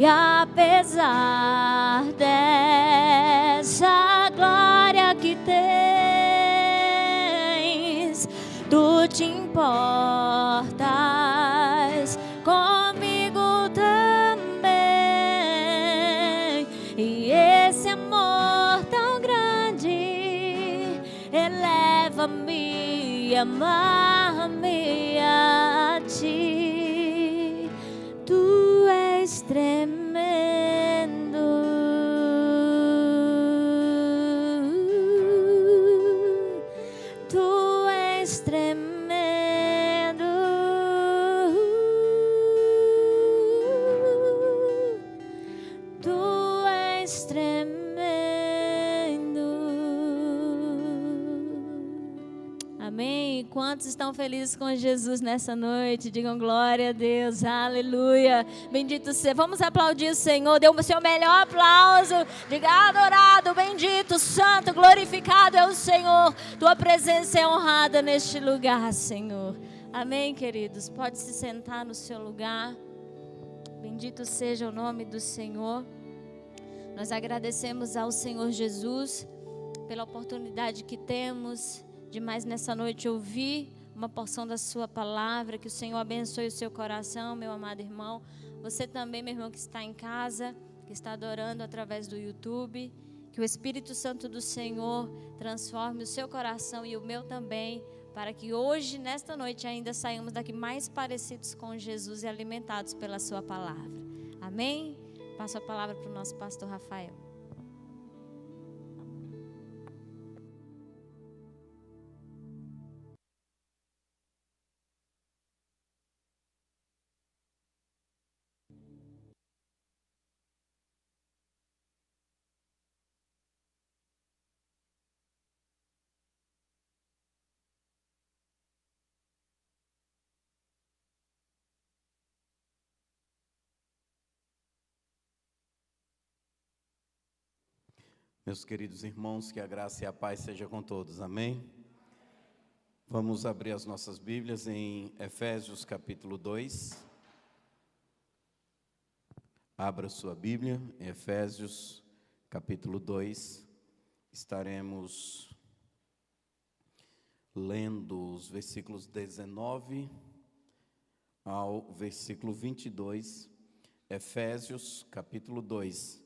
E apesar dessa glória que tens, tu te importas comigo também. E esse amor tão grande eleva-me, amar-me a ti. Tu és tremendo. Tu és tremendo. Tu és tremendo. Amém. Quantos estão felizes com Jesus nessa noite? Digam glória a Deus, aleluia. Bendito seja. Vamos aplaudir o Senhor. Dê o seu melhor aplauso. Diga adorado, bendito, santo, glorificado é o Senhor. Tua presença é honrada neste lugar, Senhor. Amém, queridos. Pode se sentar no seu lugar. Bendito seja o nome do Senhor. Nós agradecemos ao Senhor Jesus pela oportunidade que temos de mais nessa noite ouvir uma porção da sua palavra. Que o Senhor abençoe o seu coração, meu amado irmão. Você também, meu irmão, que está em casa, que está adorando através do YouTube. Que o Espírito Santo do Senhor transforme o seu coração e o meu também, para que hoje, nesta noite, ainda saímos daqui mais parecidos com Jesus e alimentados pela sua palavra. Amém? Passo a palavra para o nosso pastor Rafael. Meus queridos irmãos, que a graça e a paz seja com todos, amém? Vamos abrir as nossas Bíblias em Efésios capítulo 2. Abra sua Bíblia em Efésios capítulo 2. Estaremos lendo os versículos 19 ao versículo 22. Efésios capítulo 2.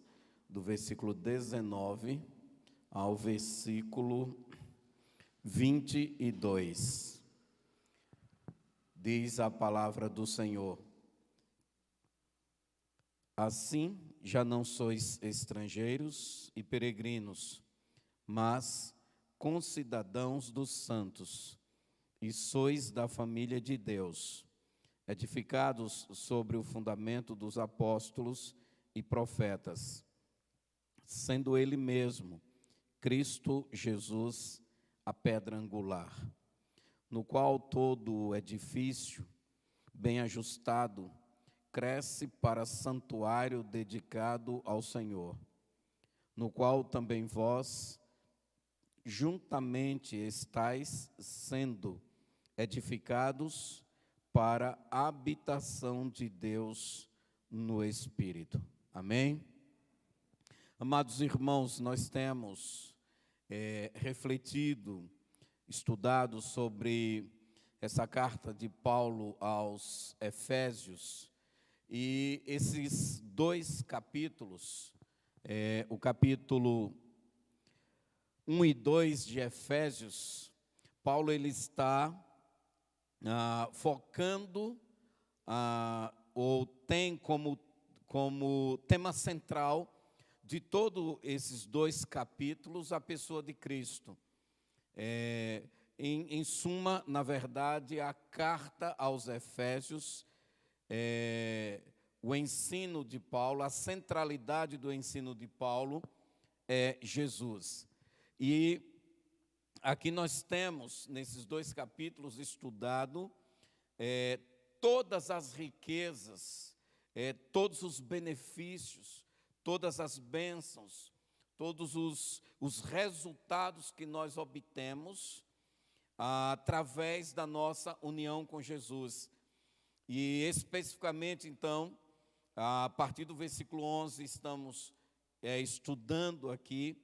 Do versículo 19 ao versículo 22. Diz a palavra do Senhor: assim já não sois estrangeiros e peregrinos, mas concidadãos dos santos, e sois da família de Deus, edificados sobre o fundamento dos apóstolos e profetas, sendo Ele mesmo, Cristo Jesus, a pedra angular, no qual todo o edifício, bem ajustado, cresce para santuário dedicado ao Senhor, no qual também vós, juntamente estáis sendo edificados para a habitação de Deus no Espírito. Amém? Amados irmãos, nós temos refletido, estudado sobre essa carta de Paulo aos Efésios, e esses dois capítulos, o capítulo 1 e 2 de Efésios, Paulo ele está focando, ou tem como tema central de todos esses dois capítulos a pessoa de Cristo. Em suma, na verdade, a carta aos Efésios, o ensino de Paulo, a centralidade do ensino de Paulo é Jesus. E aqui nós temos, nesses dois capítulos, estudado todas as riquezas, todos os benefícios, todas as bênçãos, todos os resultados que nós obtemos através da nossa união com Jesus. E especificamente, então, A partir do versículo 11, estamos estudando aqui,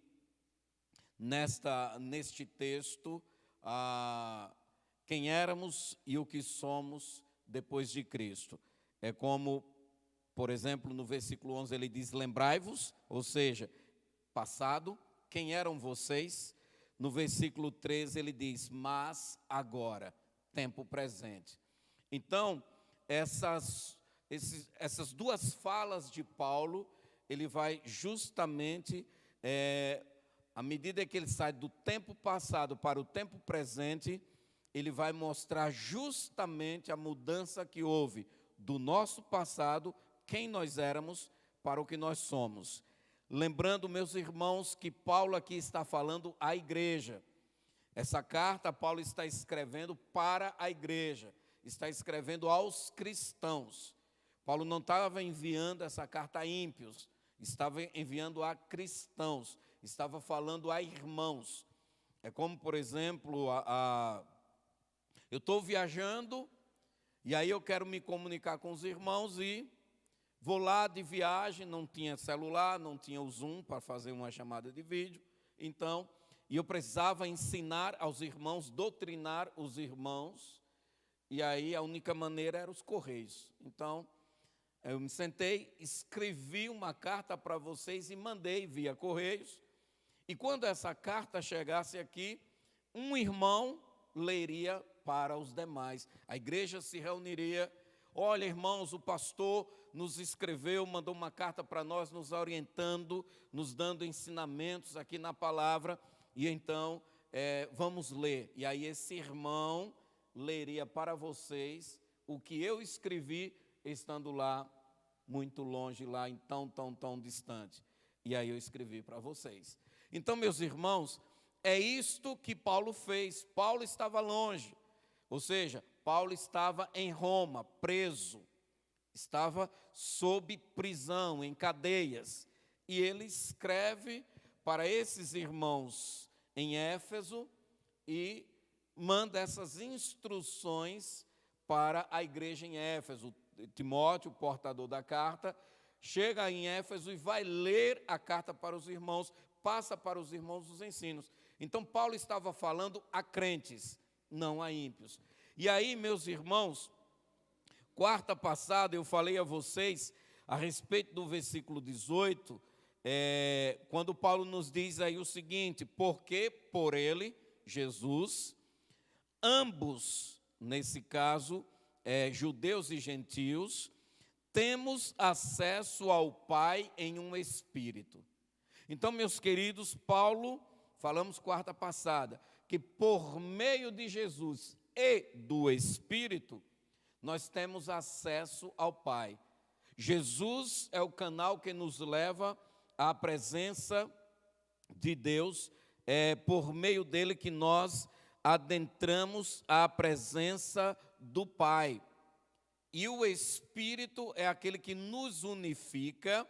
neste texto, quem éramos e o que somos depois de Cristo. É como, por exemplo, no versículo 11 ele diz, lembrai-vos, ou seja, passado, quem eram vocês? No versículo 13 ele diz, mas agora, tempo presente. Então, essas duas falas de Paulo, ele vai justamente, à medida que ele sai do tempo passado para o tempo presente, ele vai mostrar justamente a mudança que houve do nosso passado, quem nós éramos, para o que nós somos. Lembrando, meus irmãos, que Paulo aqui está falando à igreja. Essa carta Paulo está escrevendo para a igreja, está escrevendo aos cristãos. Paulo não estava enviando essa carta a ímpios, estava enviando a cristãos, estava falando a irmãos. É como, por exemplo, eu estou viajando e aí eu quero me comunicar com os irmãos e vou lá de viagem, não tinha celular, não tinha o Zoom para fazer uma chamada de vídeo, então, e eu precisava ensinar aos irmãos, doutrinar os irmãos, e aí a única maneira era os correios. Então, eu me sentei, escrevi uma carta para vocês e mandei via correios, e quando essa carta chegasse aqui, um irmão leria para os demais. A igreja se reuniria, olha irmãos, o pastor nos escreveu, mandou uma carta para nós, nos orientando, nos dando ensinamentos aqui na palavra, e então vamos ler. E aí esse irmão leria para vocês o que eu escrevi, estando lá, muito longe, lá em tão distante. E aí eu escrevi para vocês. Então, meus irmãos, é isto que Paulo fez. Paulo estava longe, ou seja, Paulo estava em Roma, preso, estava sob prisão, em cadeias. E ele escreve para esses irmãos em Éfeso e manda essas instruções para a igreja em Éfeso. Timóteo, o portador da carta, chega em Éfeso e vai ler a carta para os irmãos, passa para os irmãos os ensinos. Então, Paulo estava falando a crentes, não a ímpios. E aí, meus irmãos, quarta passada eu falei a vocês a respeito do versículo 18, quando Paulo nos diz aí o seguinte, porque por ele, Jesus, ambos, nesse caso, judeus e gentios, temos acesso ao Pai em um Espírito. Então, meus queridos, Paulo, falamos quarta passada, que por meio de Jesus e do Espírito, nós temos acesso ao Pai. Jesus é o canal que nos leva à presença de Deus, é por meio dele que nós adentramos a presença do Pai. E o Espírito é aquele que nos unifica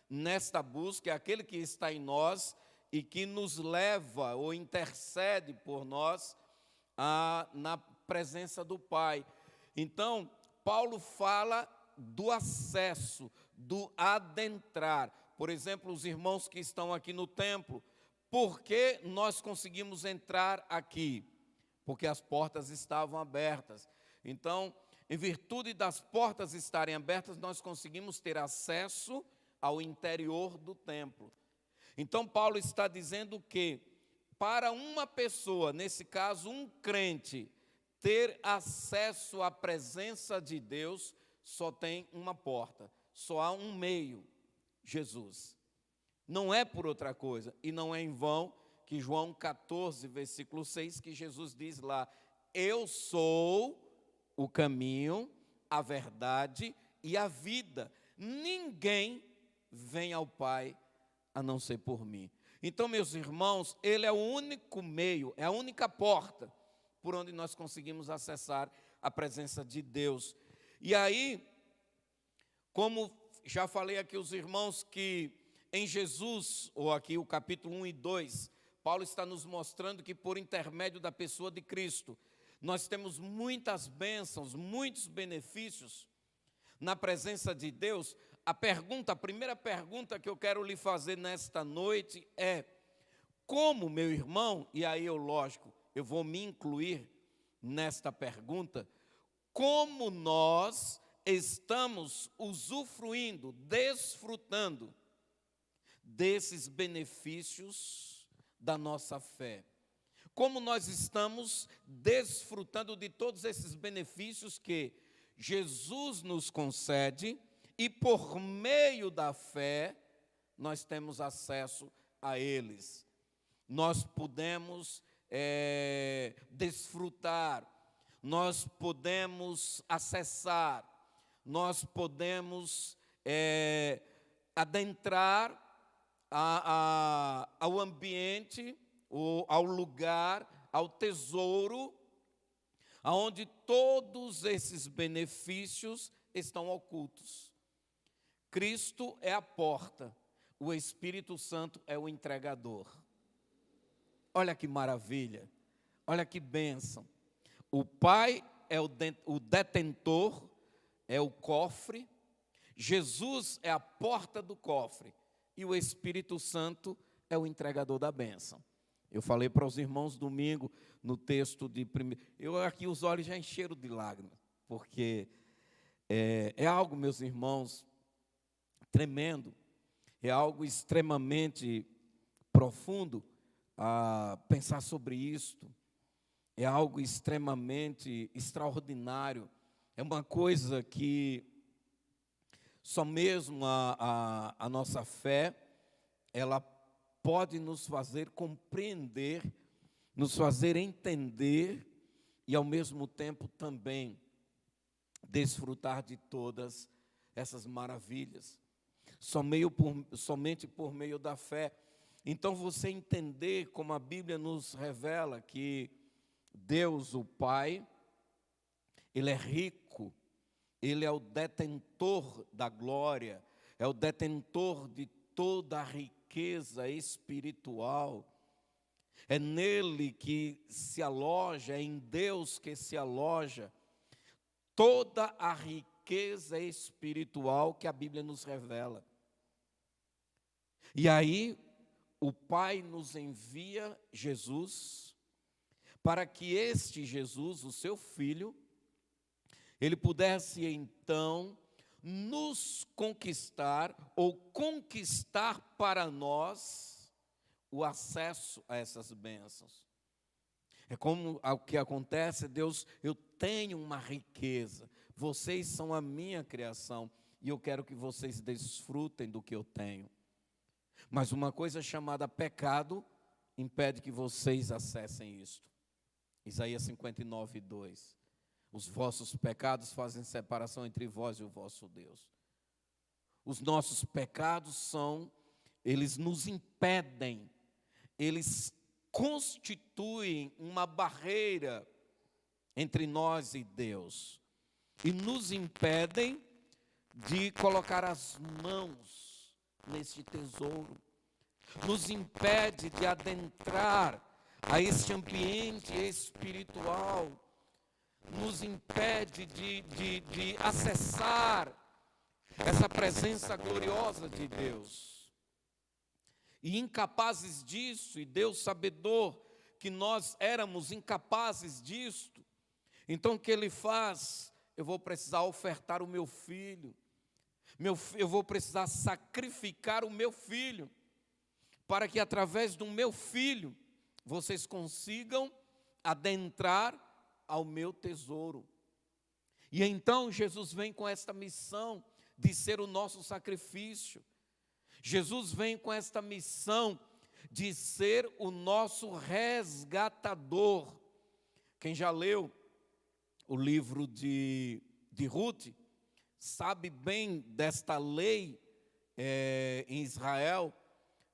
nesta busca, é aquele que está em nós e que nos leva ou intercede por nós na presença do Pai. Então, Paulo fala do acesso, do adentrar. Por exemplo, os irmãos que estão aqui no templo, por que nós conseguimos entrar aqui? Porque as portas estavam abertas. Então, em virtude das portas estarem abertas, nós conseguimos ter acesso ao interior do templo. Então, Paulo está dizendo que, para uma pessoa, nesse caso um crente, ter acesso à presença de Deus, só tem uma porta, só há um meio, Jesus. Não é por outra coisa, e não é em vão que João 14, versículo 6, que Jesus diz lá, eu sou o caminho, a verdade e a vida. Ninguém vem ao Pai a não ser por mim. Então, meus irmãos, ele é o único meio, é a única porta por onde nós conseguimos acessar a presença de Deus. E aí, como já falei aqui aos irmãos que em Jesus, ou aqui o capítulo 1 e 2, Paulo está nos mostrando que por intermédio da pessoa de Cristo, nós temos muitas bênçãos, muitos benefícios na presença de Deus, a primeira pergunta que eu quero lhe fazer nesta noite é: como, meu irmão, e aí lógico, eu vou me incluir nesta pergunta, como nós estamos usufruindo, desfrutando desses benefícios da nossa fé? Como nós estamos desfrutando de todos esses benefícios que Jesus nos concede e por meio da fé nós temos acesso a eles. Nós podemos desfrutar, nós podemos acessar, nós podemos adentrar ao ambiente, ao lugar, ao tesouro, onde todos esses benefícios estão ocultos. Cristo é a porta, o Espírito Santo é o entregador. Olha que maravilha, olha que bênção. O Pai é o detentor, é o cofre, Jesus é a porta do cofre e o Espírito Santo é o entregador da bênção. Eu falei para os irmãos domingo no texto de primeiro. Aqui os olhos já encheram de lágrimas, porque é algo, meus irmãos, tremendo, é algo extremamente profundo a pensar sobre isto, é algo extremamente extraordinário, é uma coisa que só mesmo a nossa fé, ela pode nos fazer compreender, nos fazer entender e ao mesmo tempo também desfrutar de todas essas maravilhas, somente por meio da fé. Então você entender como a Bíblia nos revela que Deus, o Pai, Ele é rico, Ele é o detentor da glória, é o detentor de toda a riqueza espiritual. É nele que se aloja, é em Deus que se aloja toda a riqueza espiritual que a Bíblia nos revela. E aí, o Pai nos envia Jesus, para que este Jesus, o seu Filho, ele pudesse então nos conquistar, ou conquistar para nós, o acesso a essas bênçãos. É como o que acontece, Deus, eu tenho uma riqueza, vocês são a minha criação, e eu quero que vocês desfrutem do que eu tenho. Mas uma coisa chamada pecado impede que vocês acessem isto. Isaías 59, 2. Os vossos pecados fazem separação entre vós e o vosso Deus. Os nossos pecados eles nos impedem, eles constituem uma barreira entre nós e Deus. E nos impedem de colocar as mãos nesse tesouro, nos impede de adentrar a esse ambiente espiritual, nos impede de acessar essa presença gloriosa de Deus. E incapazes disso, e Deus sabedor que nós éramos incapazes disto, então o que Ele faz? Eu vou precisar ofertar o meu filho, eu vou precisar sacrificar o meu filho, para que através do meu filho, vocês consigam adentrar ao meu tesouro. E então Jesus vem com esta missão de ser o nosso sacrifício. Jesus vem com esta missão de ser o nosso resgatador. Quem já leu o livro de Ruth, sabe bem desta lei em Israel,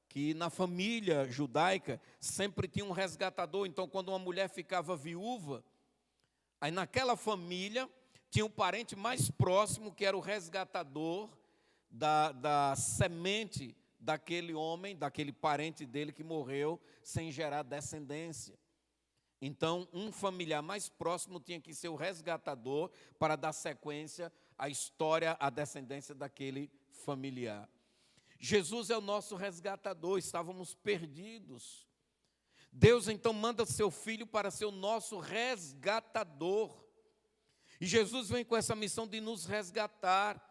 que na família judaica sempre tinha um resgatador. Então, quando uma mulher ficava viúva, aí naquela família tinha um parente mais próximo que era o resgatador da semente daquele homem, daquele parente dele que morreu sem gerar descendência. Então, um familiar mais próximo tinha que ser o resgatador para dar sequência à história, à descendência daquele familiar. Jesus é o nosso resgatador, estávamos perdidos. Deus então manda seu Filho para ser o nosso resgatador. E Jesus vem com essa missão de nos resgatar.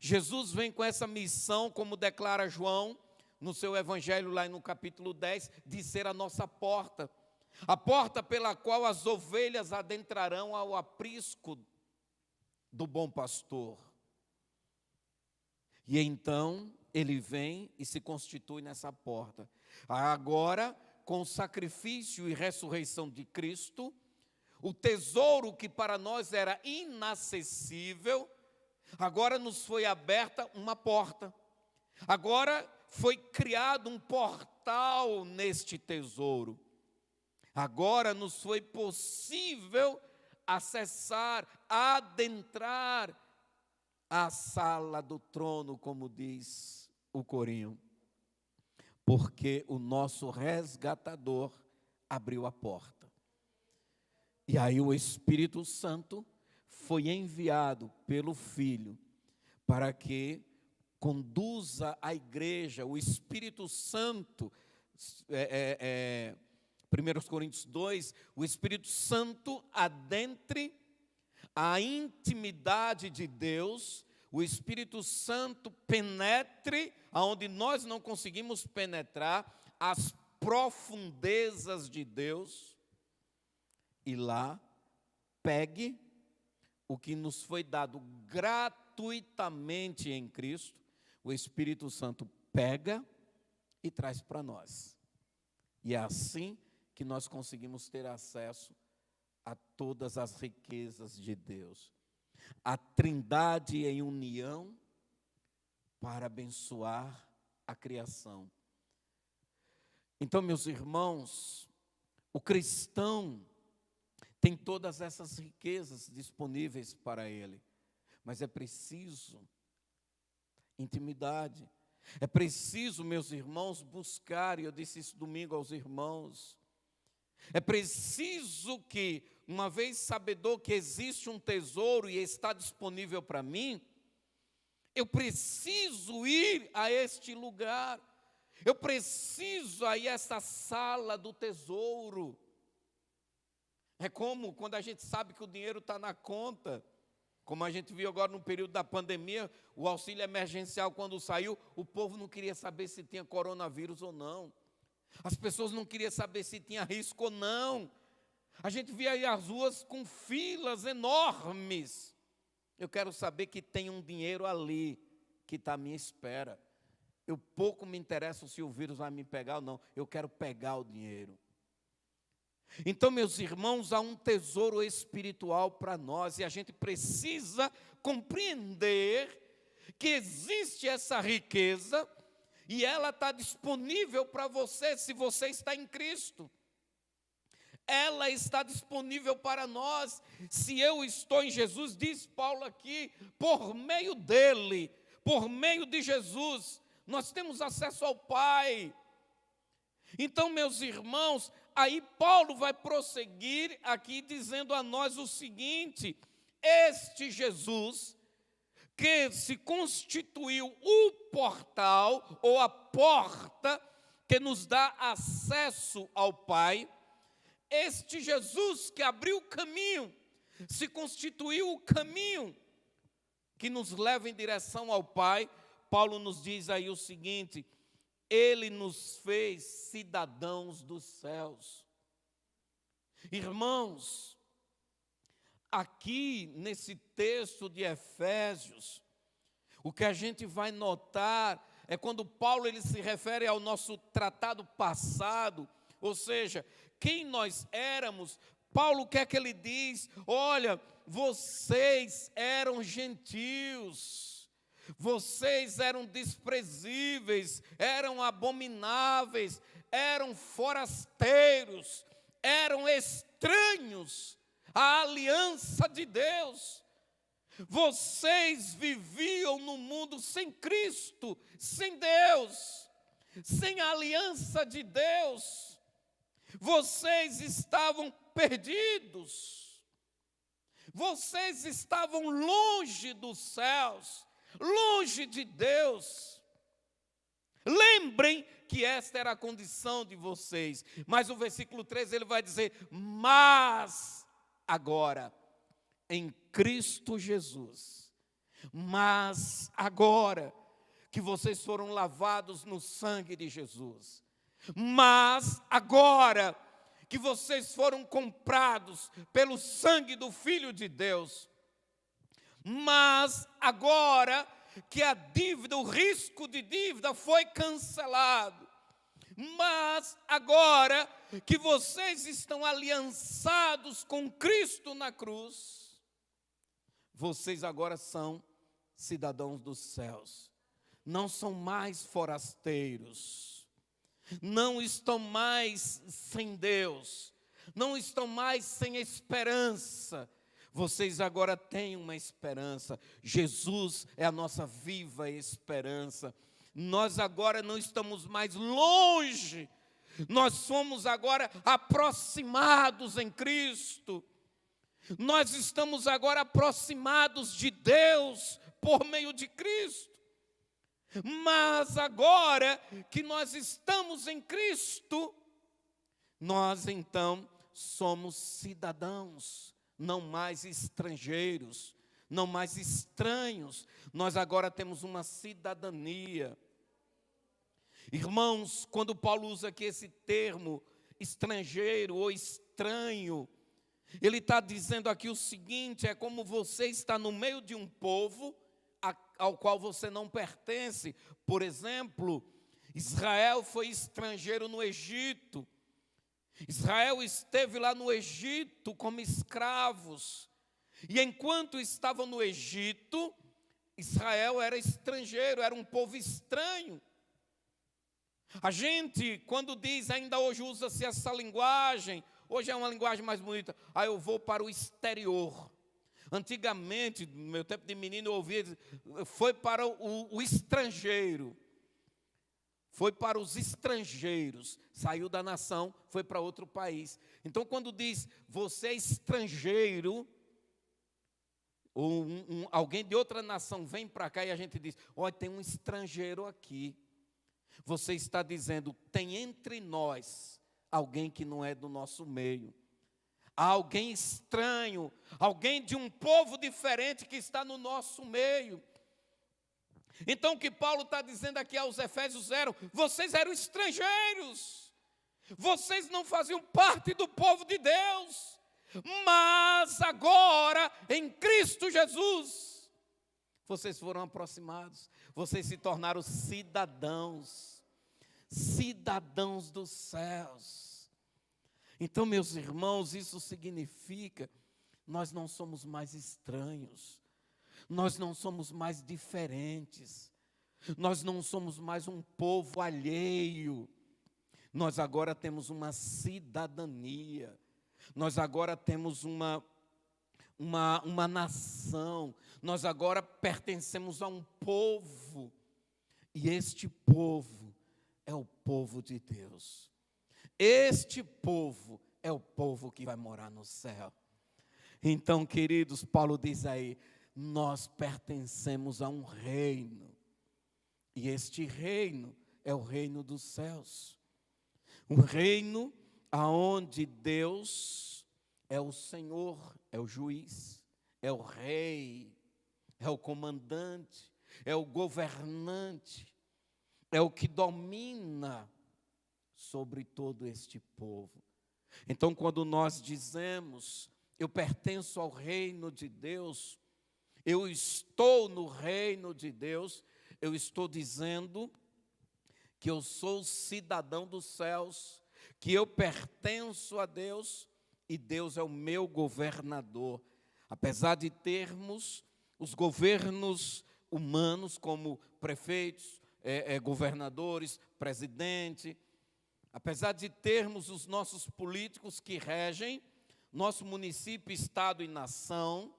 Jesus vem com essa missão, como declara João, no seu evangelho lá no capítulo 10, de ser a nossa porta. A porta pela qual as ovelhas adentrarão ao aprisco do bom pastor. E então ele vem e se constitui nessa porta. Agora, com o sacrifício e ressurreição de Cristo, o tesouro que para nós era inacessível, agora nos foi aberta uma porta. Agora foi criado um portal neste tesouro. Agora nos foi possível acessar, adentrar a sala do trono, como diz o corinho. Porque o nosso resgatador abriu a porta. E aí o Espírito Santo foi enviado pelo Filho para que conduza a igreja. O Espírito Santo, 1 Coríntios 2, o Espírito Santo adentre a intimidade de Deus, o Espírito Santo penetre aonde nós não conseguimos penetrar, as profundezas de Deus, e lá pegue o que nos foi dado gratuitamente em Cristo, o Espírito Santo pega e traz para nós. E é assim que nós conseguimos ter acesso a todas as riquezas de Deus. A Trindade em união para abençoar a criação. Então, meus irmãos, o cristão tem todas essas riquezas disponíveis para ele, mas é preciso intimidade. É preciso, meus irmãos, buscar, e eu disse isso domingo aos irmãos, é preciso que, uma vez sabedor que existe um tesouro e está disponível para mim, eu preciso ir a este lugar, eu preciso ir a essa sala do tesouro. É como quando a gente sabe que o dinheiro está na conta, como a gente viu agora no período da pandemia, o auxílio emergencial quando saiu, o povo não queria saber se tinha coronavírus ou não. As pessoas não queriam saber se tinha risco ou não. A gente via aí as ruas com filas enormes. Eu quero saber que tem um dinheiro ali, que está à minha espera. Eu pouco me interesso se o vírus vai me pegar ou não. Eu quero pegar o dinheiro. Então, meus irmãos, há um tesouro espiritual para nós. E a gente precisa compreender que existe essa riqueza. E ela está disponível para você, se você está em Cristo. Ela está disponível para nós, se eu estou em Jesus, diz Paulo aqui, por meio dele, por meio de Jesus, nós temos acesso ao Pai. Então, meus irmãos, aí Paulo vai prosseguir aqui dizendo a nós o seguinte: este Jesus, que se constituiu o portal, ou a porta, que nos dá acesso ao Pai, este Jesus que abriu o caminho, se constituiu o caminho que nos leva em direção ao Pai. Paulo nos diz aí o seguinte: ele nos fez cidadãos dos céus. Irmãos, aqui nesse texto de Efésios, o que a gente vai notar é quando Paulo ele se refere ao nosso tratado passado, ou seja, quem nós éramos. Paulo, o que é que ele diz? Olha, vocês eram gentios, vocês eram desprezíveis, eram abomináveis, eram forasteiros, eram estranhos à aliança de Deus. Vocês viviam no mundo sem Cristo, sem Deus, sem a aliança de Deus. Vocês estavam perdidos, vocês estavam longe dos céus, longe de Deus. Lembrem que esta era a condição de vocês. Mas o versículo 13 ele vai dizer: mas agora, em Cristo Jesus, mas agora que vocês foram lavados no sangue de Jesus, mas agora que vocês foram comprados pelo sangue do Filho de Deus, mas agora que a dívida, o risco de dívida foi cancelado, mas agora que vocês estão aliançados com Cristo na cruz, vocês agora são cidadãos dos céus, não são mais forasteiros, não estão mais sem Deus, não estão mais sem esperança. Vocês agora têm uma esperança. Jesus é a nossa viva esperança. Nós agora não estamos mais longe, nós somos agora aproximados em Cristo. Nós estamos agora aproximados de Deus por meio de Cristo. Mas agora que nós estamos em Cristo, nós então somos cidadãos, não mais estrangeiros, não mais estranhos. Nós agora temos uma cidadania. Irmãos, quando Paulo usa aqui esse termo estrangeiro ou estranho, ele está dizendo aqui o seguinte: é como você está no meio de um povo ao qual você não pertence. Por exemplo, Israel foi estrangeiro no Egito. Israel esteve lá no Egito como escravos. E enquanto estavam no Egito, Israel era estrangeiro, era um povo estranho. A gente, quando diz, ainda hoje usa-se essa linguagem, hoje é uma linguagem mais bonita: eu vou para o exterior. Antigamente, no meu tempo de menino, eu ouvia, foi para o estrangeiro. Foi para os estrangeiros, saiu da nação, foi para outro país. Então, quando diz, você é estrangeiro, ou alguém de outra nação vem para cá e a gente diz, olha, tem um estrangeiro aqui. Você está dizendo, tem entre nós alguém que não é do nosso meio. Há alguém estranho, alguém de um povo diferente que está no nosso meio. Então o que Paulo está dizendo aqui aos Efésios vocês eram estrangeiros, vocês não faziam parte do povo de Deus, mas agora em Cristo Jesus, vocês foram aproximados, vocês se tornaram cidadãos dos céus. Então, meus irmãos, isso significa, nós não somos mais estranhos, nós não somos mais diferentes, nós não somos mais um povo alheio, nós agora temos uma cidadania, nós agora temos uma nação, nós agora pertencemos a um povo, e este povo é o povo de Deus. Este povo é o povo que vai morar no céu. Então, queridos, Paulo diz aí, nós pertencemos a um reino. E este reino é o reino dos céus. Um reino aonde Deus é o Senhor, é o juiz, é o rei, é o comandante, é o governante, é o que domina sobre todo este povo. Então, quando nós dizemos, eu pertenço ao reino de Deus, eu estou no reino de Deus, eu estou dizendo que eu sou cidadão dos céus, que eu pertenço a Deus e Deus é o meu governador. Apesar de termos os governos humanos como prefeitos, governadores, presidente, apesar de termos os nossos políticos que regem nosso município, estado e nação,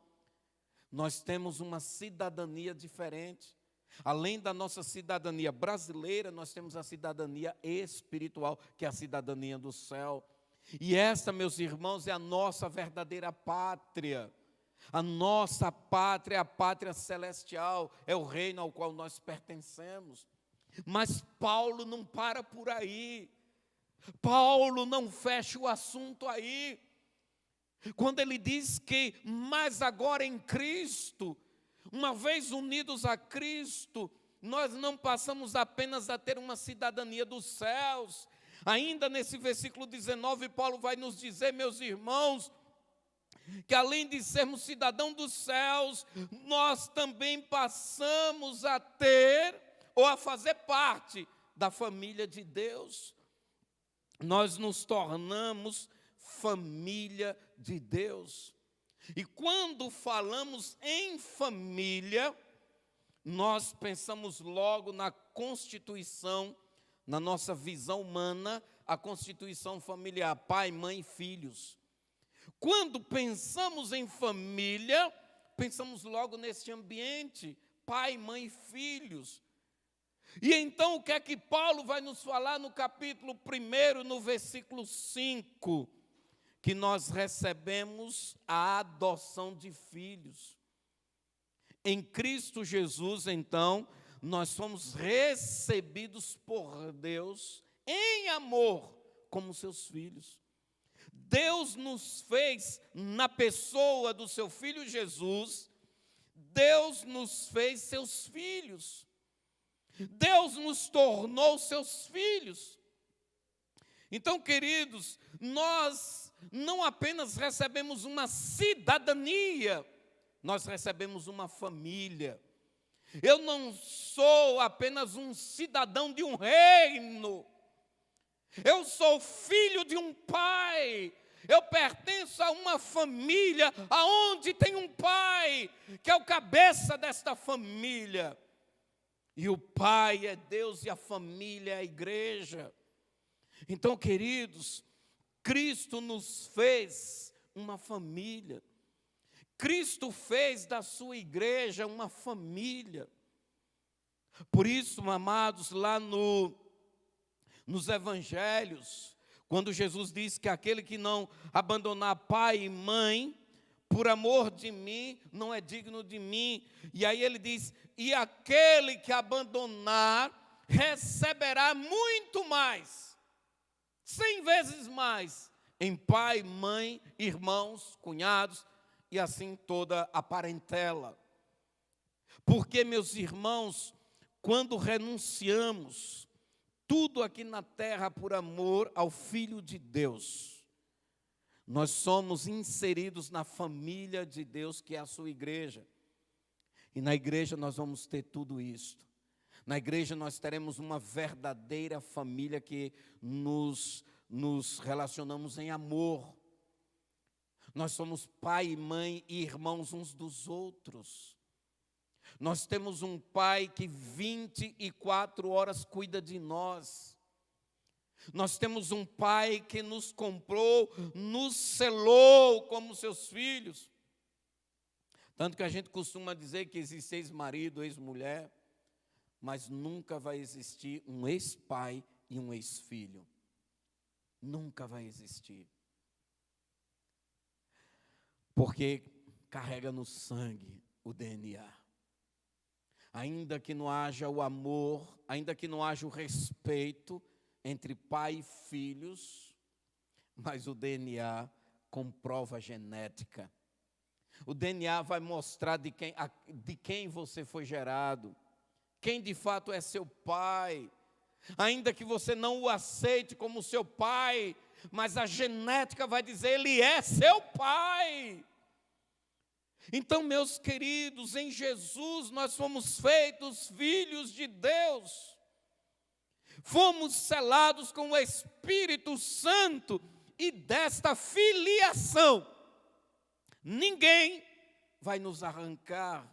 nós temos uma cidadania diferente. Além da nossa cidadania brasileira, nós temos a cidadania espiritual, que é a cidadania do céu. E essa, meus irmãos, é a nossa verdadeira pátria. A nossa pátria é a pátria celestial, é o reino ao qual nós pertencemos. Mas Paulo não para por aí. Paulo não fecha o assunto aí. Quando ele diz que, mas agora em Cristo, uma vez unidos a Cristo, nós não passamos apenas a ter uma cidadania dos céus. Ainda nesse versículo 19, Paulo vai nos dizer, meus irmãos, que além de sermos cidadãos dos céus, nós também passamos a ter ou a fazer parte da família de Deus. Nós nos tornamos família de Deus. E quando falamos em família, nós pensamos logo na constituição, na nossa visão humana, a constituição familiar, pai, mãe e filhos. Quando pensamos em família, pensamos logo nesse ambiente, pai, mãe e filhos. E então o que é que Paulo vai nos falar no capítulo 1, no versículo 5? Que nós recebemos a adoção de filhos. Em Cristo Jesus, então, nós somos recebidos por Deus em amor como seus filhos. Deus nos fez na pessoa do seu Filho Jesus, Deus nos fez seus filhos. Deus nos tornou seus filhos. Então, queridos, nós não apenas recebemos uma cidadania, nós recebemos uma família. Eu não sou apenas um cidadão de um reino, eu sou filho de um pai, eu pertenço a uma família, aonde tem um pai, que é o cabeça desta família. E o pai é Deus e a família é a igreja. Então, queridos, Cristo nos fez uma família. Cristo fez da sua igreja uma família. Por isso, amados, lá nos evangelhos, quando Jesus diz que aquele que não abandonar pai e mãe, por amor de mim, não é digno de mim. E aí ele diz, e aquele que abandonar, receberá muito mais, 100 vezes mais, em pai, mãe, irmãos, cunhados, e assim toda a parentela. Porque, meus irmãos, quando renunciamos tudo aqui na terra por amor ao Filho de Deus, nós somos inseridos na família de Deus, que é a sua igreja. E na igreja nós vamos ter tudo isto. Na igreja nós teremos uma verdadeira família que nos relacionamos em amor. Nós somos pai e mãe e irmãos uns dos outros. Nós temos um pai que 24 horas cuida de nós. Nós temos um pai que nos comprou, nos selou como seus filhos. Tanto que a gente costuma dizer que existe ex-marido, ex-mulher, mas nunca vai existir um ex-pai e um ex-filho. Nunca vai existir. Porque carrega no sangue o DNA. Ainda que não haja o amor, ainda que não haja o respeito entre pai e filhos, mas o DNA comprova a genética. O DNA vai mostrar de quem você foi gerado, quem de fato é seu pai. Ainda que você não o aceite como seu pai, mas a genética vai dizer, ele é seu pai. Então, meus queridos, em Jesus nós fomos feitos filhos de Deus. Fomos selados com o Espírito Santo e desta filiação ninguém vai nos arrancar.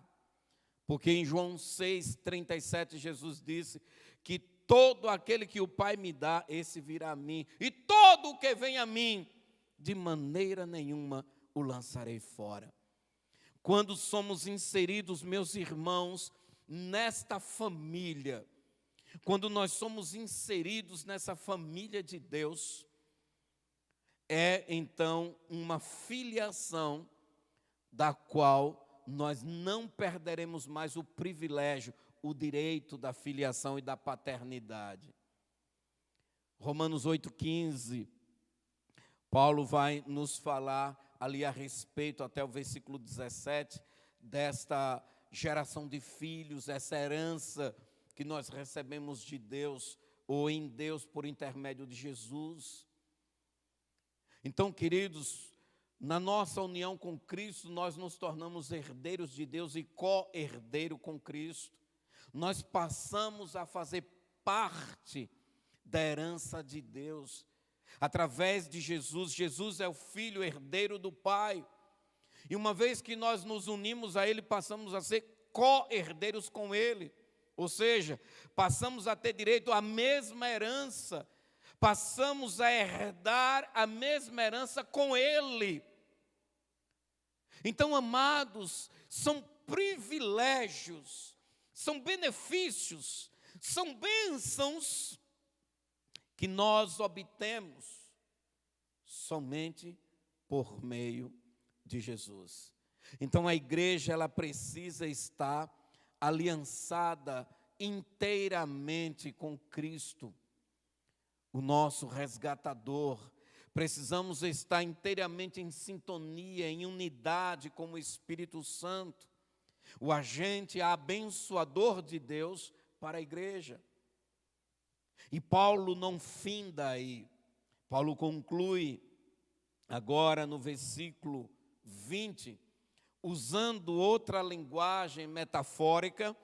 Porque em João 6,37 Jesus disse que todo aquele que o Pai me dá, esse virá a mim. E todo o que vem a mim, de maneira nenhuma o lançarei fora. Quando somos inseridos, meus irmãos, nesta família, quando nós somos inseridos nessa família de Deus, é então uma filiação da qual nós não perderemos mais o privilégio, o direito da filiação e da paternidade. Romanos 8,15, Paulo vai nos falar ali a respeito, até o versículo 17, desta geração de filhos, essa herança que nós recebemos de Deus, ou em Deus por intermédio de Jesus. Então, queridos, na nossa união com Cristo, nós nos tornamos herdeiros de Deus e co-herdeiro com Cristo. Nós passamos a fazer parte da herança de Deus. Através de Jesus, Jesus é o Filho herdeiro do Pai. E uma vez que nós nos unimos a Ele, passamos a ser co-herdeiros com Ele. Ou seja, passamos a ter direito à mesma herança. Passamos a herdar a mesma herança com Ele. Então, amados, são privilégios, são benefícios, são bênçãos que nós obtemos somente por meio de Jesus. Então a igreja, ela precisa estar aliançada inteiramente com Cristo, o nosso resgatador. Precisamos estar inteiramente em sintonia, em unidade com o Espírito Santo, o agente abençoador de Deus para a igreja. E Paulo não finda aí. Paulo conclui agora no versículo 20, usando outra linguagem metafórica,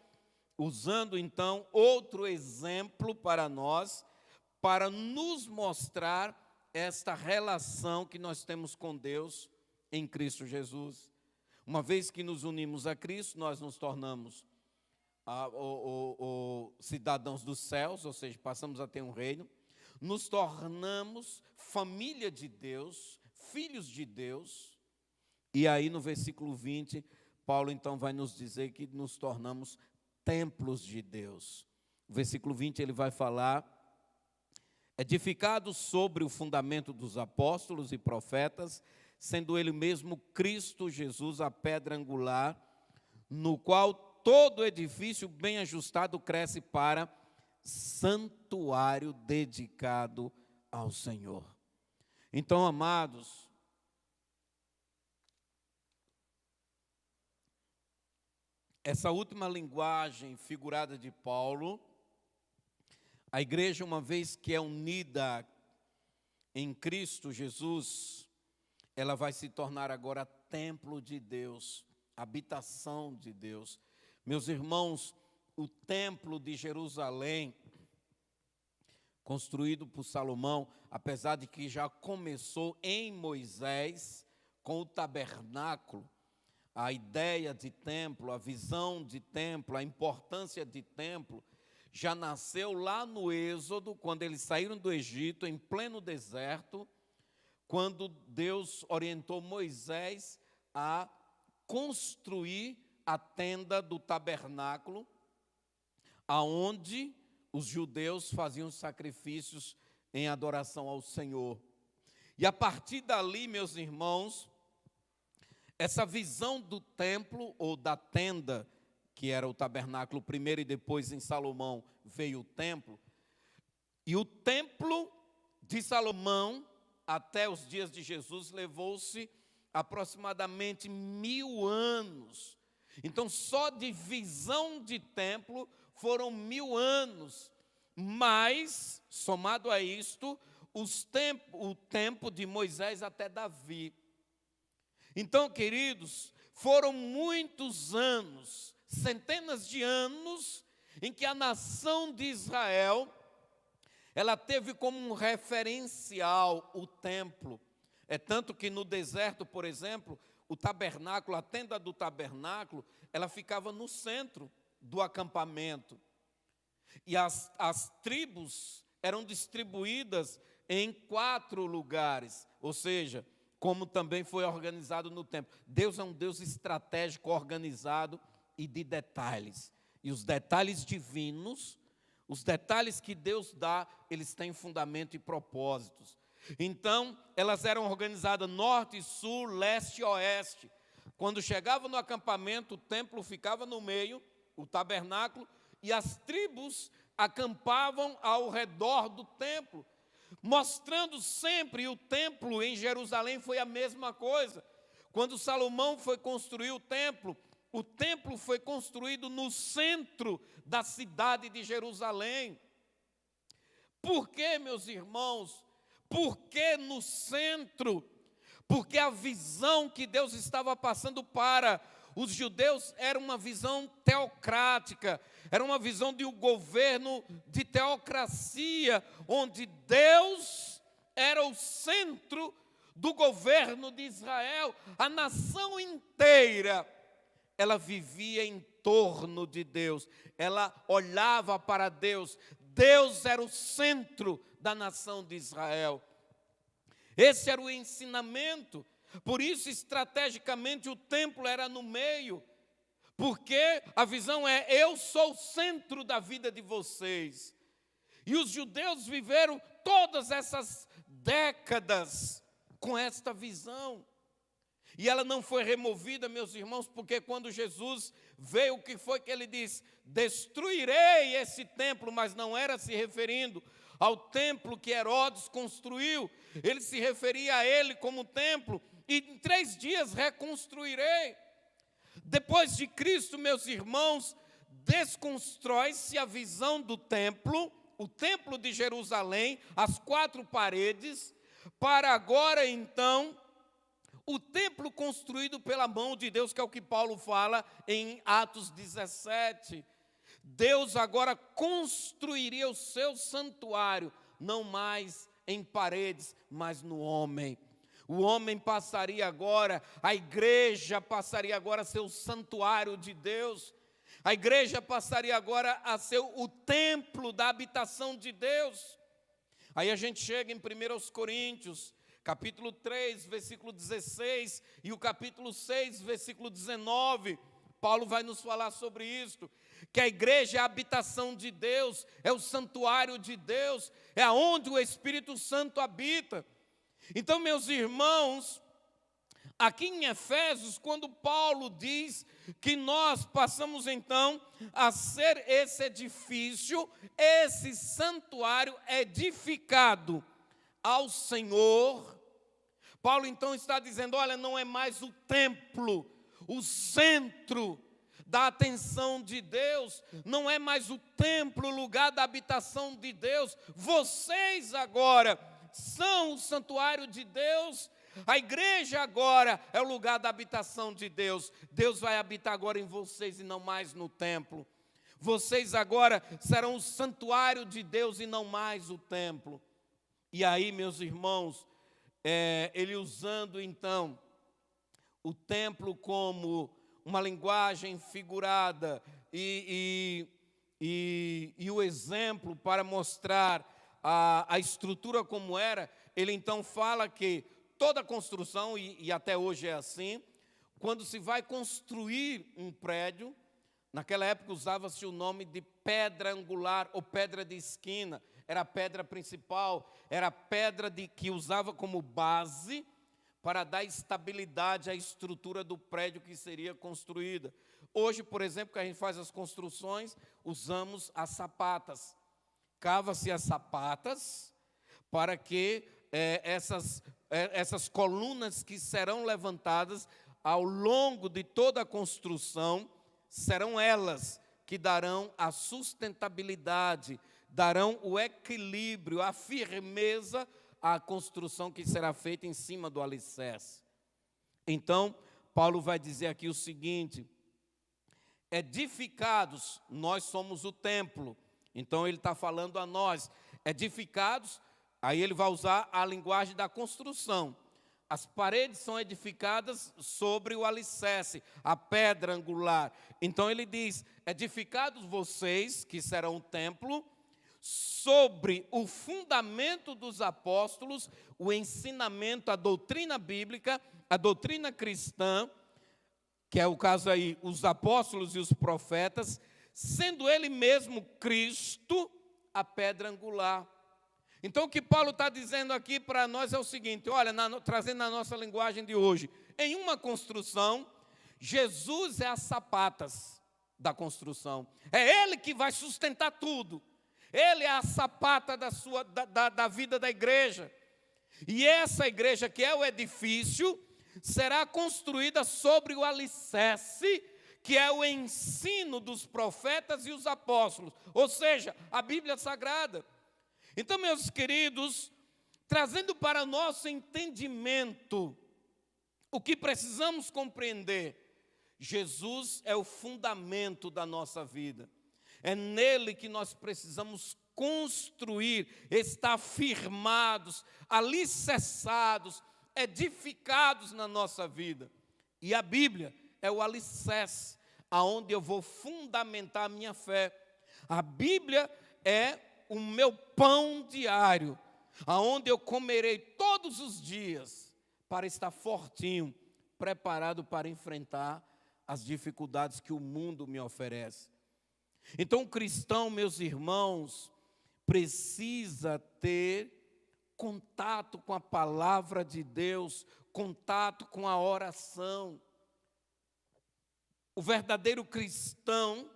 usando então outro exemplo para nós, para nos mostrar esta relação que nós temos com Deus em Cristo Jesus. Uma vez que nos unimos a Cristo, nós nos tornamos cidadãos dos céus, ou seja, passamos a ter um reino, nos tornamos família de Deus, filhos de Deus, e aí no versículo 20, Paulo então vai nos dizer que nos tornamos templos de Deus. O versículo 20 ele vai falar: edificados sobre o fundamento dos apóstolos e profetas, sendo ele mesmo Cristo Jesus a pedra angular, no qual todo edifício bem ajustado cresce para santuário dedicado ao Senhor. Então, amados, essa última linguagem figurada de Paulo, a igreja, uma vez que é unida em Cristo Jesus, ela vai se tornar agora templo de Deus, habitação de Deus. Meus irmãos, o templo de Jerusalém, construído por Salomão, apesar de que já começou em Moisés, com o tabernáculo, a ideia de templo, a visão de templo, a importância de templo, já nasceu lá no Êxodo, quando eles saíram do Egito, em pleno deserto, quando Deus orientou Moisés a construir a tenda do tabernáculo, aonde os judeus faziam sacrifícios em adoração ao Senhor. E a partir dali, meus irmãos, essa visão do templo ou da tenda, que era o tabernáculo primeiro e depois em Salomão veio o templo, e o templo de Salomão, até os dias de Jesus, levou-se aproximadamente 1000 anos. Então, só de visão de templo foram 1000 anos, mas, somado a isto, o tempo de Moisés até Davi. Então, queridos, foram muitos anos, centenas de anos, em que a nação de Israel, ela teve como um referencial o templo. É tanto que no deserto, por exemplo, o tabernáculo, a tenda do tabernáculo, ela ficava no centro do acampamento. E as tribos eram distribuídas em 4 lugares, ou seja, como também foi organizado no templo. Deus é um Deus estratégico, organizado e de detalhes. E os detalhes divinos, os detalhes que Deus dá, eles têm fundamento e propósitos. Então, elas eram organizadas norte, sul, leste e oeste. Quando chegava no acampamento, o templo ficava no meio, o tabernáculo, e as tribos acampavam ao redor do templo, mostrando sempre, o templo em Jerusalém foi a mesma coisa. Quando Salomão foi construir o templo foi construído no centro da cidade de Jerusalém. Por que, meus irmãos? Por que no centro? Porque a visão que Deus estava passando para os judeus era uma visão teocrática, era uma visão de um governo de teocracia, onde Deus era o centro do governo de Israel. A nação inteira, ela vivia em torno de Deus, ela olhava para Deus. Deus era o centro da nação de Israel. Esse era o ensinamento. Por isso, estrategicamente, o templo era no meio, porque a visão é: eu sou o centro da vida de vocês. E os judeus viveram todas essas décadas com esta visão. E ela não foi removida, meus irmãos, porque quando Jesus veio, o que foi que ele disse? Destruirei esse templo, mas não era se referindo ao templo que Herodes construiu. Ele se referia a ele como templo. E em 3 dias reconstruirei. Depois de Cristo, meus irmãos, desconstrói-se a visão do templo, o templo de Jerusalém, as 4 paredes, para agora então o templo construído pela mão de Deus, que é o que Paulo fala em Atos 17. Deus agora construiria o seu santuário, não mais em paredes, mas no homem. O homem passaria agora, a igreja passaria agora a ser o santuário de Deus. A igreja passaria agora a ser o templo da habitação de Deus. Aí a gente chega em 1 Coríntios, capítulo 3, versículo 16, e o capítulo 6, versículo 19. Paulo vai nos falar sobre isso, que a igreja é a habitação de Deus, é o santuário de Deus, é aonde o Espírito Santo habita. Então, meus irmãos, aqui em Efésios, quando Paulo diz que nós passamos então a ser esse edifício, esse santuário edificado ao Senhor, Paulo então está dizendo: olha, não é mais o templo, o centro da atenção de Deus, não é mais o templo, o lugar da habitação de Deus. Vocês agora são o santuário de Deus. A igreja agora é o lugar da habitação de Deus. Deus vai habitar agora em vocês e não mais no templo. Vocês agora serão o santuário de Deus e não mais o templo. E aí, meus irmãos, ele usando então o templo como uma linguagem figurada e o exemplo para mostrar a estrutura como era, ele então fala que toda construção, e até hoje é assim, quando se vai construir um prédio, naquela época usava-se o nome de pedra angular ou pedra de esquina, era a pedra principal, era a pedra que usava como base para dar estabilidade à estrutura do prédio que seria construída. Hoje, por exemplo, que a gente faz as construções, usamos as sapatas. Cava-se as sapatas para que essas colunas que serão levantadas ao longo de toda a construção, serão elas que darão a sustentabilidade, darão o equilíbrio, a firmeza à construção que será feita em cima do alicerce. Então, Paulo vai dizer aqui o seguinte: edificados, nós somos o templo. Então ele está falando a nós, edificados, aí ele vai usar a linguagem da construção. As paredes são edificadas sobre o alicerce, a pedra angular. Então ele diz: edificados vocês, que serão o templo, sobre o fundamento dos apóstolos, o ensinamento, a doutrina bíblica, a doutrina cristã, que é o caso aí, os apóstolos e os profetas, sendo ele mesmo Cristo a pedra angular. Então o que Paulo está dizendo aqui para nós é o seguinte: olha, trazendo a nossa linguagem de hoje, em uma construção, Jesus é as sapatas da construção. É Ele que vai sustentar tudo. Ele é a sapata da vida da igreja. E essa igreja, que é o edifício, será construída sobre o alicerce, que é o ensino dos profetas e os apóstolos, ou seja, a Bíblia Sagrada. Então, meus queridos, trazendo para nosso entendimento o que precisamos compreender, Jesus é o fundamento da nossa vida. É nele que nós precisamos construir, estar firmados, alicerçados, edificados na nossa vida. E a Bíblia é o alicerce, aonde eu vou fundamentar a minha fé. A Bíblia é o meu pão diário, aonde eu comerei todos os dias, para estar fortinho, preparado para enfrentar as dificuldades que o mundo me oferece. Então, o cristão, meus irmãos, precisa ter contato com a palavra de Deus, contato com a oração. O verdadeiro cristão,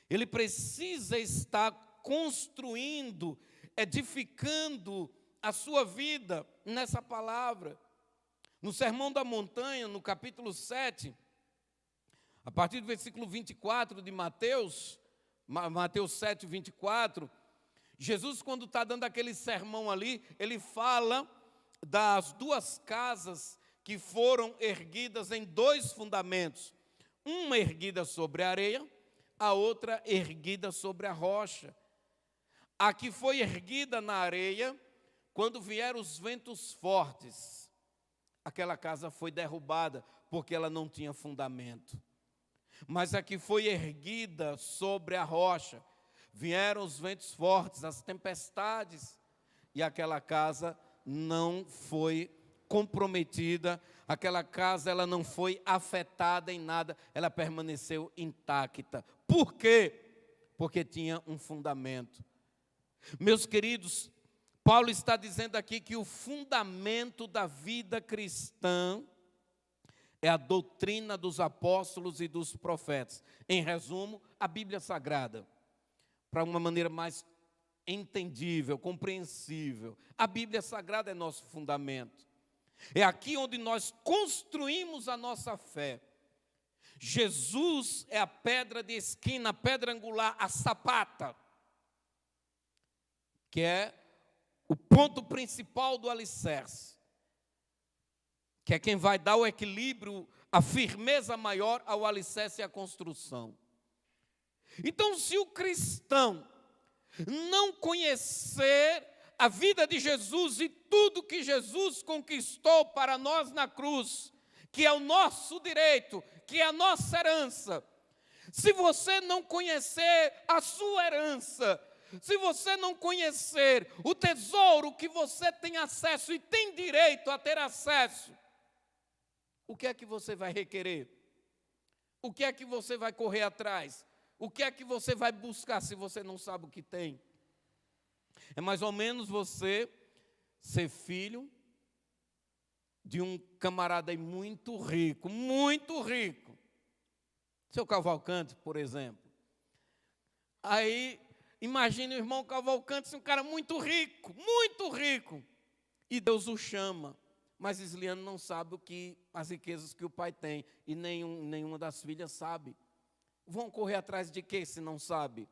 ele precisa estar construindo, edificando a sua vida nessa palavra. No Sermão da Montanha, no capítulo 7, a partir do versículo 24 de Mateus 7, 24, Jesus, quando está dando aquele sermão ali, ele fala das duas casas que foram erguidas em dois fundamentos. Uma erguida sobre a areia, a outra erguida sobre a rocha. A que foi erguida na areia, quando vieram os ventos fortes, aquela casa foi derrubada, porque ela não tinha fundamento. Mas a que foi erguida sobre a rocha, vieram os ventos fortes, as tempestades, e aquela casa não foi comprometida, aquela casa ela não foi afetada em nada, ela permaneceu intacta. Por quê? Porque tinha um fundamento. Meus queridos, Paulo está dizendo aqui que o fundamento da vida cristã é a doutrina dos apóstolos e dos profetas. Em resumo, a Bíblia Sagrada. Para uma maneira mais entendível, compreensível. A Bíblia Sagrada é nosso fundamento. É aqui onde nós construímos a nossa fé. Jesus é a pedra de esquina, a pedra angular, a sapata, que é o ponto principal do alicerce, que é quem vai dar o equilíbrio, a firmeza maior ao alicerce e à construção. Então, se o cristão não conhecer a vida de Jesus e tudo que Jesus conquistou para nós na cruz, que é o nosso direito, que é a nossa herança, se você não conhecer a sua herança, se você não conhecer o tesouro que você tem acesso e tem direito a ter acesso, o que é que você vai requerer? O que é que você vai correr atrás? O que é que você vai buscar se você não sabe o que tem? É mais ou menos você ser filho de um camarada aí muito rico, seu Cavalcante, por exemplo. Aí, imagine o irmão Cavalcante, um cara muito rico, e Deus o chama. Mas Isliano não sabe as riquezas que o pai tem, e nenhuma das filhas sabe. Vão correr atrás de quê se não sabe?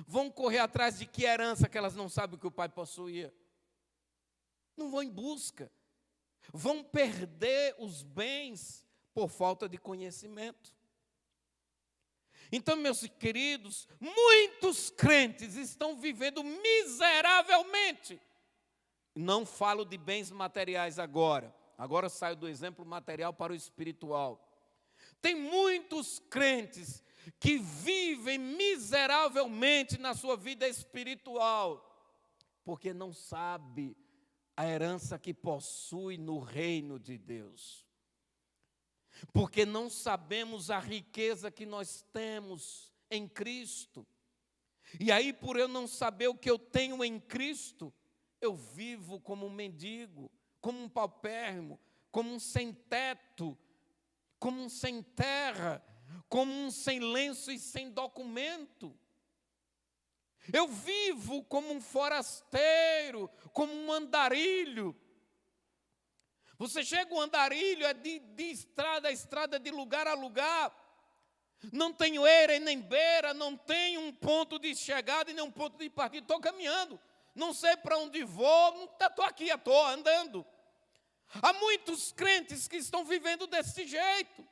Vão correr atrás de que herança que elas não sabem que o pai possuía? Não vão em busca. Vão perder os bens por falta de conhecimento. Então, meus queridos, muitos crentes estão vivendo miseravelmente. Não falo de bens materiais agora. Agora saio do exemplo material para o espiritual. Tem muitos crentes que vivem miseravelmente na sua vida espiritual, porque não sabe a herança que possui no reino de Deus. Porque não sabemos a riqueza que nós temos em Cristo. E aí, por eu não saber o que eu tenho em Cristo, eu vivo como um mendigo, como um paupérrimo, como um sem-teto, como um sem terra, como um sem lenço e sem documento. Eu vivo como um forasteiro, como um andarilho. Você chega, um andarilho é de estrada a estrada, de lugar a lugar. Não tenho eira e nem beira, não tenho um ponto de chegada e nem um ponto de partida. Estou caminhando, não sei para onde vou, estou aqui, estou andando. Há muitos crentes que estão vivendo desse jeito.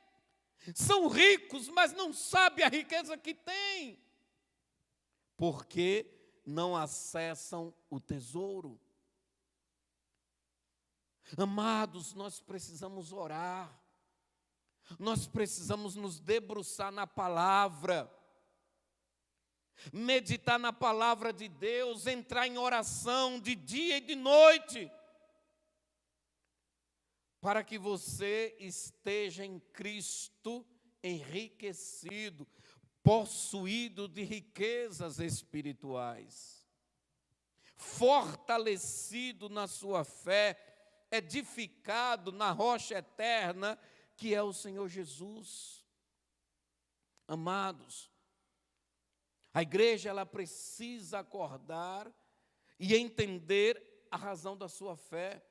São ricos, mas não sabem a riqueza que têm. Porque não acessam o tesouro. Amados, nós precisamos orar. Nós precisamos nos debruçar na palavra. Meditar na palavra de Deus, entrar em oração de dia e de noite. Para que você esteja em Cristo enriquecido, possuído de riquezas espirituais, fortalecido na sua fé, edificado na rocha eterna, que é o Senhor Jesus. Amados, a igreja ela precisa acordar e entender a razão da sua fé.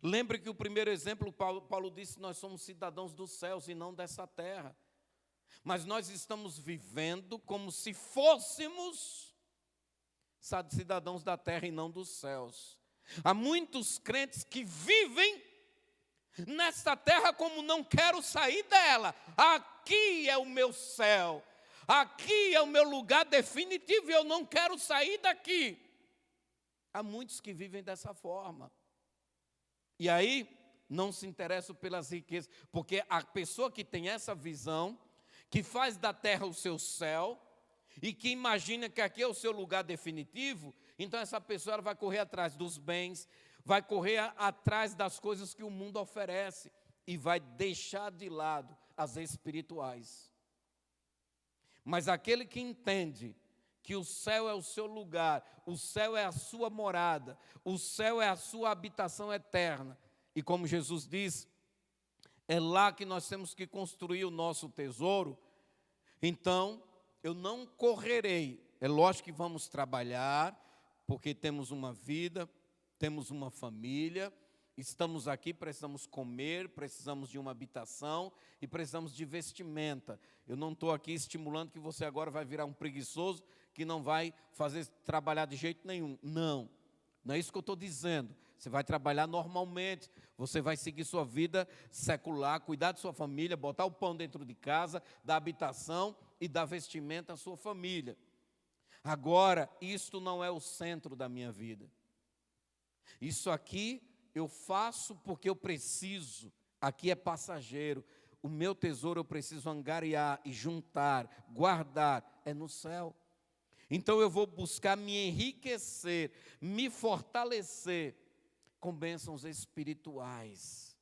Lembre que o primeiro exemplo, Paulo disse, nós somos cidadãos dos céus e não dessa terra. Mas nós estamos vivendo como se fôssemos cidadãos da terra e não dos céus. Há muitos crentes que vivem nesta terra como não quero sair dela. Aqui é o meu céu. Aqui é o meu lugar definitivo e eu não quero sair daqui. Há muitos que vivem dessa forma. E aí, não se interessam pelas riquezas, porque a pessoa que tem essa visão, que faz da terra o seu céu, e que imagina que aqui é o seu lugar definitivo, então essa pessoa ela vai correr atrás dos bens, vai correr atrás das coisas que o mundo oferece, e vai deixar de lado as espirituais. Mas aquele que entende que o céu é o seu lugar, o céu é a sua morada, o céu é a sua habitação eterna. E como Jesus diz, é lá que nós temos que construir o nosso tesouro. Então, eu não correrei. É lógico que vamos trabalhar, porque temos uma vida, temos uma família, estamos aqui, precisamos comer, precisamos de uma habitação e precisamos de vestimenta. Eu não estou aqui estimulando que você agora vai virar um preguiçoso que não vai trabalhar de jeito nenhum. Não, não é isso que eu estou dizendo. Você vai trabalhar normalmente, você vai seguir sua vida secular, cuidar de sua família, botar o pão dentro de casa, dar habitação e dar vestimenta à sua família. Agora, isto não é o centro da minha vida. Isso aqui eu faço porque eu preciso, aqui é passageiro. O meu tesouro eu preciso angariar e juntar, guardar, é no céu. Então eu vou buscar me enriquecer, me fortalecer com bênçãos espirituais.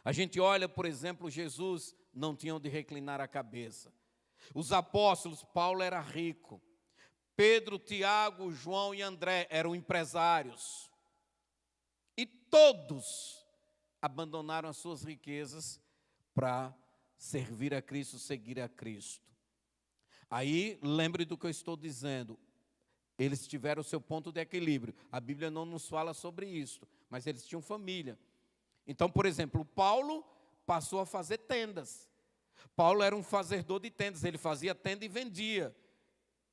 A gente olha, por exemplo, Jesus não tinha onde reclinar a cabeça. Os apóstolos, Paulo era rico. Pedro, Tiago, João e André eram empresários. E todos abandonaram as suas riquezas para servir a Cristo, seguir a Cristo. Aí, lembre do que eu estou dizendo. Eles tiveram o seu ponto de equilíbrio. A Bíblia não nos fala sobre isso, mas eles tinham família. Então, por exemplo, Paulo passou a fazer tendas. Paulo era um fazedor de tendas, ele fazia tenda e vendia.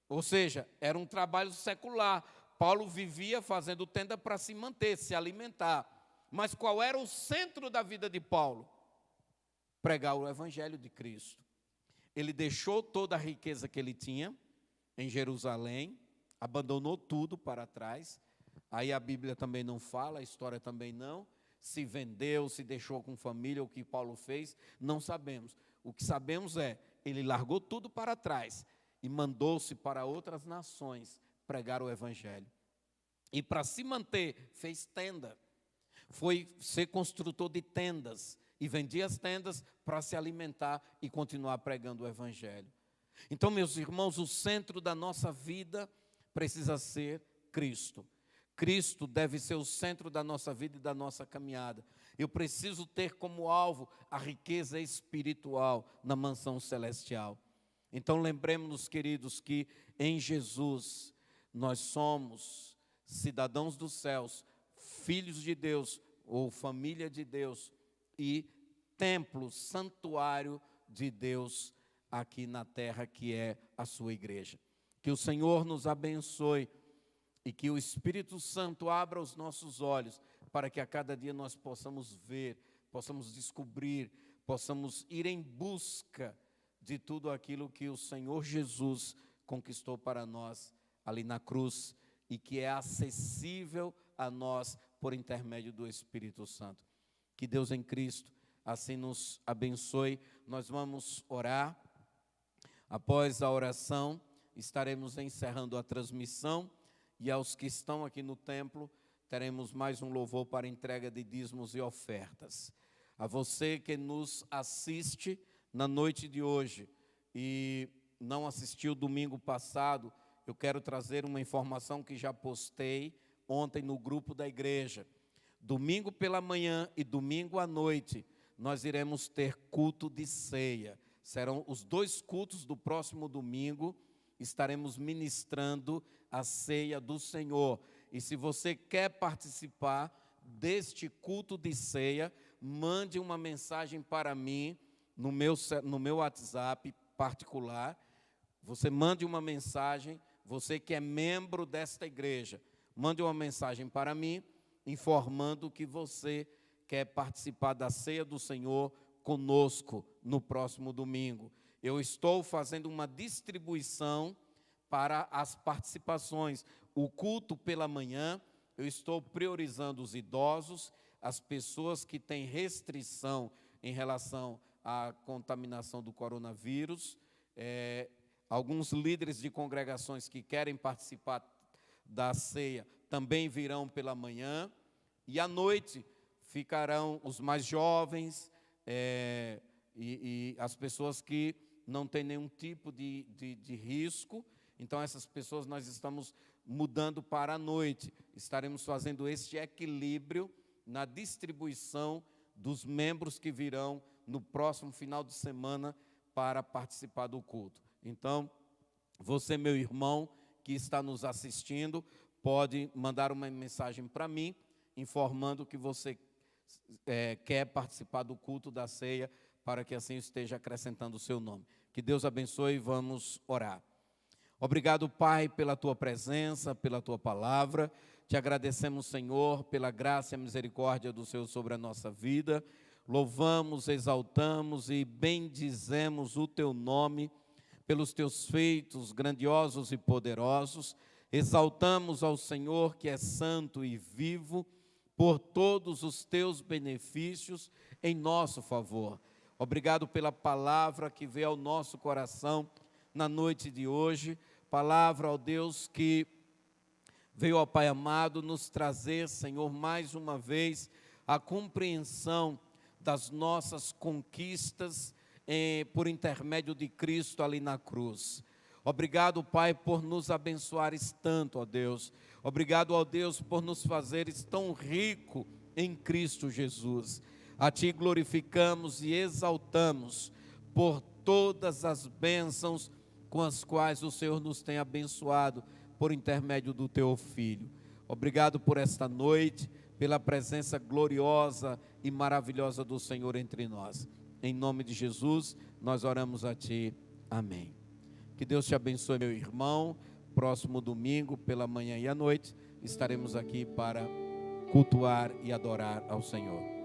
Ou seja, era um trabalho secular. Paulo vivia fazendo tenda para se manter, se alimentar. Mas qual era o centro da vida de Paulo? Pregar o Evangelho de Cristo. Ele deixou toda a riqueza que ele tinha em Jerusalém, abandonou tudo para trás. Aí a Bíblia também não fala, a história também não. Se vendeu, se deixou com família, o que Paulo fez, não sabemos. O que sabemos é, ele largou tudo para trás e mandou-se para outras nações pregar o Evangelho. E para se manter, fez tenda. Foi ser construtor de tendas. E vendia as tendas para se alimentar e continuar pregando o Evangelho. Então, meus irmãos, o centro da nossa vida precisa ser Cristo. Cristo deve ser o centro da nossa vida e da nossa caminhada. Eu preciso ter como alvo a riqueza espiritual na mansão celestial. Então lembremos-nos, queridos, que em Jesus nós somos cidadãos dos céus, filhos de Deus ou família de Deus e templo, santuário de Deus aqui na terra, que é a sua igreja. Que o Senhor nos abençoe e que o Espírito Santo abra os nossos olhos para que a cada dia nós possamos ver, possamos descobrir, possamos ir em busca de tudo aquilo que o Senhor Jesus conquistou para nós ali na cruz e que é acessível a nós por intermédio do Espírito Santo. Que Deus em Cristo assim nos abençoe. Nós vamos orar. Após a oração, estaremos encerrando a transmissão e aos que estão aqui no templo, teremos mais um louvor para entrega de dízimos e ofertas. A você que nos assiste na noite de hoje e não assistiu domingo passado, eu quero trazer uma informação que já postei ontem no grupo da igreja. Domingo pela manhã e domingo à noite, nós iremos ter culto de ceia. Serão os 2 cultos do próximo domingo, estaremos ministrando a ceia do Senhor. E se você quer participar deste culto de ceia, mande uma mensagem para mim no meu WhatsApp particular. Você mande uma mensagem, você que é membro desta igreja, mande uma mensagem para mim, informando que você quer participar da ceia do Senhor conosco no próximo domingo. Eu estou fazendo uma distribuição para as participações. O culto pela manhã, eu estou priorizando os idosos, as pessoas que têm restrição em relação à contaminação do coronavírus, alguns líderes de congregações que querem participar da ceia também virão pela manhã, e à noite ficarão os mais jovens e as pessoas que não têm nenhum tipo de risco. Então essas pessoas nós estamos mudando para a noite. Estaremos fazendo este equilíbrio na distribuição dos membros que virão no próximo final de semana para participar do culto. Então, você, meu irmão, que está nos assistindo, pode mandar uma mensagem para mim, informando que você quer participar do culto da ceia, para que assim esteja acrescentando o seu nome. Que Deus abençoe e vamos orar. Obrigado, Pai, pela Tua presença, pela Tua palavra. Te agradecemos, Senhor, pela graça e misericórdia do Senhor sobre a nossa vida. Louvamos, exaltamos e bendizemos o Teu nome pelos Teus feitos grandiosos e poderosos. Exaltamos ao Senhor, que é santo e vivo, por todos os Teus benefícios em nosso favor. Obrigado pela palavra que veio ao nosso coração na noite de hoje. Palavra, ó Deus, que veio, ó Pai amado, nos trazer, Senhor, mais uma vez, a compreensão das nossas conquistas por intermédio de Cristo ali na cruz. Obrigado, Pai, por nos abençoares tanto, ó Deus. Obrigado, ó Deus, por nos fazeres tão rico em Cristo Jesus. A Ti glorificamos e exaltamos por todas as bênçãos com as quais o Senhor nos tem abençoado por intermédio do Teu Filho. Obrigado por esta noite, pela presença gloriosa e maravilhosa do Senhor entre nós. Em nome de Jesus, nós oramos a Ti. Amém. Que Deus te abençoe, meu irmão. Próximo domingo, pela manhã e à noite, estaremos aqui para cultuar e adorar ao Senhor.